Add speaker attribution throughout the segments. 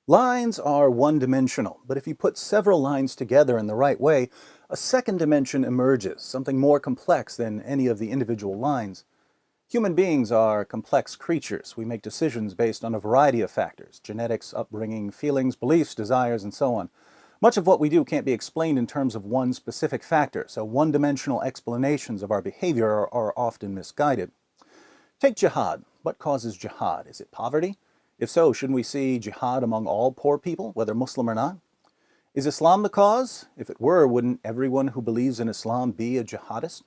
Speaker 1: Lines are one-dimensional, but if you put several lines together in the right way, a second dimension emerges, something more complex than any of the individual lines. Human beings are complex creatures. We make decisions based on a variety of factors: genetics, upbringing, feelings, beliefs, desires, and so on. Much of what we do can't be explained in terms of one specific factor, so one-dimensional explanations of our behavior are often misguided. Take jihad. What causes jihad? Is it poverty? If so, shouldn't we see jihad among all poor people, whether Muslim or not? Is Islam the cause? If it were, wouldn't everyone who believes in Islam be a jihadist?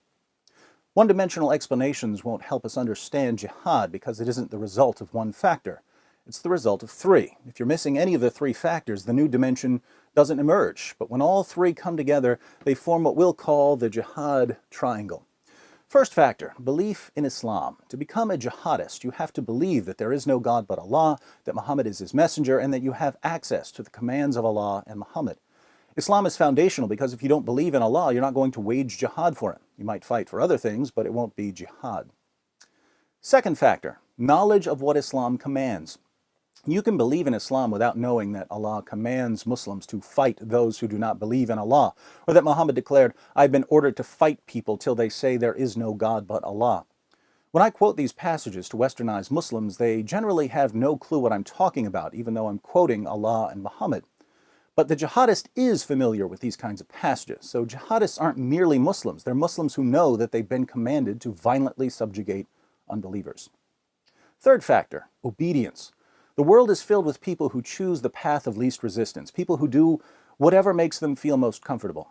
Speaker 1: One-dimensional explanations won't help us understand jihad because it isn't the result of one factor. It's the result of three. If you're missing any of the three factors, the new dimension doesn't emerge. But when all three come together, they form what we'll call the jihad triangle. First factor, belief in Islam. To become a jihadist, you have to believe that there is no God but Allah, that Muhammad is his messenger, and that you have access to the commands of Allah and Muhammad. Islam is foundational because if you don't believe in Allah, you're not going to wage jihad for him. You might fight for other things, but it won't be jihad. Second factor, knowledge of what Islam commands. You can believe in Islam without knowing that Allah commands Muslims to fight those who do not believe in Allah, or that Muhammad declared, "I've been ordered to fight people till they say there is no God but Allah." When I quote these passages to westernized Muslims, they generally have no clue what I'm talking about, even though I'm quoting Allah and Muhammad. But the jihadist is familiar with these kinds of passages, so jihadists aren't merely Muslims. They're Muslims who know that they've been commanded to violently subjugate unbelievers. Third factor, obedience. The world is filled with people who choose the path of least resistance, people who do whatever makes them feel most comfortable.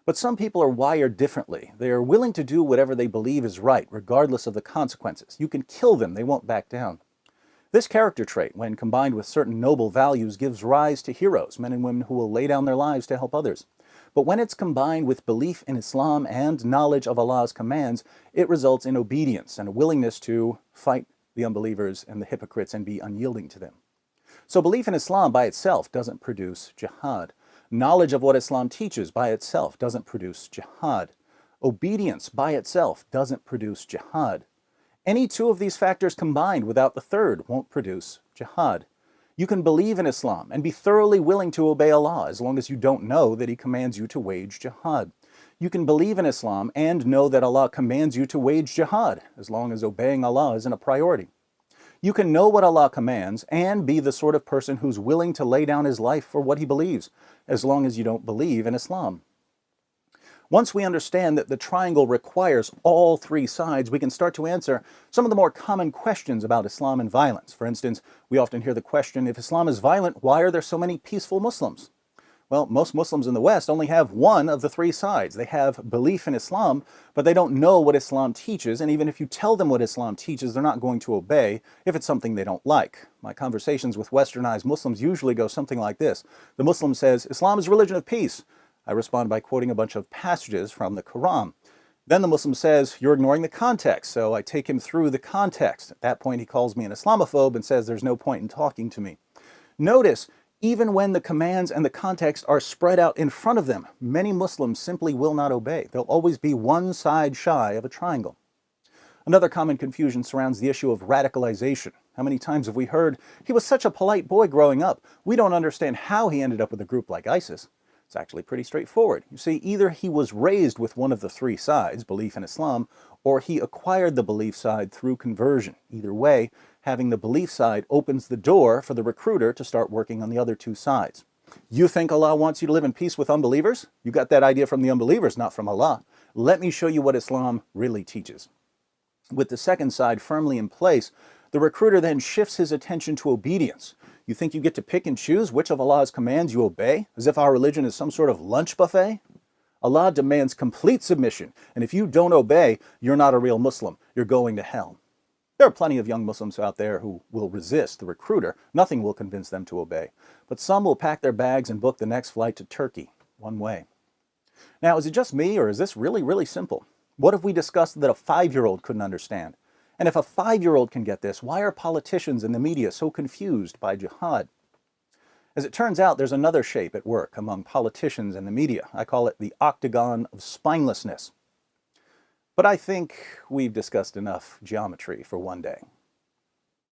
Speaker 1: But some people are wired differently. They are willing to do whatever they believe is right, regardless of the consequences. You can kill them, they won't back down. This character trait, when combined with certain noble values, gives rise to heroes, men and women who will lay down their lives to help others. But when it's combined with belief in Islam and knowledge of Allah's commands, it results in obedience and a willingness to fight the unbelievers and the hypocrites and be unyielding to them. So belief in Islam by itself doesn't produce jihad. Knowledge of what Islam teaches by itself doesn't produce jihad. Obedience by itself doesn't produce jihad. Any two of these factors combined without the third won't produce jihad. You can believe in Islam and be thoroughly willing to obey Allah as long as you don't know that He commands you to wage jihad. You can believe in Islam and know that Allah commands you to wage jihad as long as obeying Allah isn't a priority. You can know what Allah commands and be the sort of person who's willing to lay down his life for what he believes, as long as you don't believe in Islam. Once we understand that the triangle requires all three sides, we can start to answer some of the more common questions about Islam and violence. For instance, we often hear the question, if Islam is violent, why are there so many peaceful Muslims? Well, most Muslims in the West only have one of the three sides. They have belief in Islam, but they don't know what Islam teaches, and even if you tell them what Islam teaches, they're not going to obey if it's something they don't like. My conversations with westernized Muslims usually go something like this. The Muslim says, "Islam is a religion of peace." I respond by quoting a bunch of passages from the Quran. Then the Muslim says, "You're ignoring the context," so I take him through the context. At that point, he calls me an Islamophobe and says there's no point in talking to me. Notice, even when the commands and the context are spread out in front of them, many Muslims simply will not obey. They'll always be one side shy of a triangle. Another common confusion surrounds the issue of radicalization. How many times have we heard, "He was such a polite boy growing up. We don't understand how he ended up with a group like ISIS." It's actually pretty straightforward. You see, either he was raised with one of the three sides, belief in Islam, or he acquired the belief side through conversion. Either way, having the belief side opens the door for the recruiter to start working on the other two sides. You think Allah wants you to live in peace with unbelievers? You got that idea from the unbelievers, not from Allah. Let me show you what Islam really teaches. With the second side firmly in place, the recruiter then shifts his attention to obedience. You think you get to pick and choose which of Allah's commands you obey, as if our religion is some sort of lunch buffet? Allah demands complete submission, and if you don't obey, you're not a real Muslim. You're going to hell. There are plenty of young Muslims out there who will resist the recruiter. Nothing will convince them to obey. But some will pack their bags and book the next flight to Turkey, one way. Now, is it just me, or is this really, really simple? What if we discussed that a 5-year-old couldn't understand? And if a 5-year-old can get this, why are politicians and the media so confused by jihad? As it turns out, there's another shape at work among politicians and the media. I call it the octagon of spinelessness. But I think we've discussed enough geometry for one day.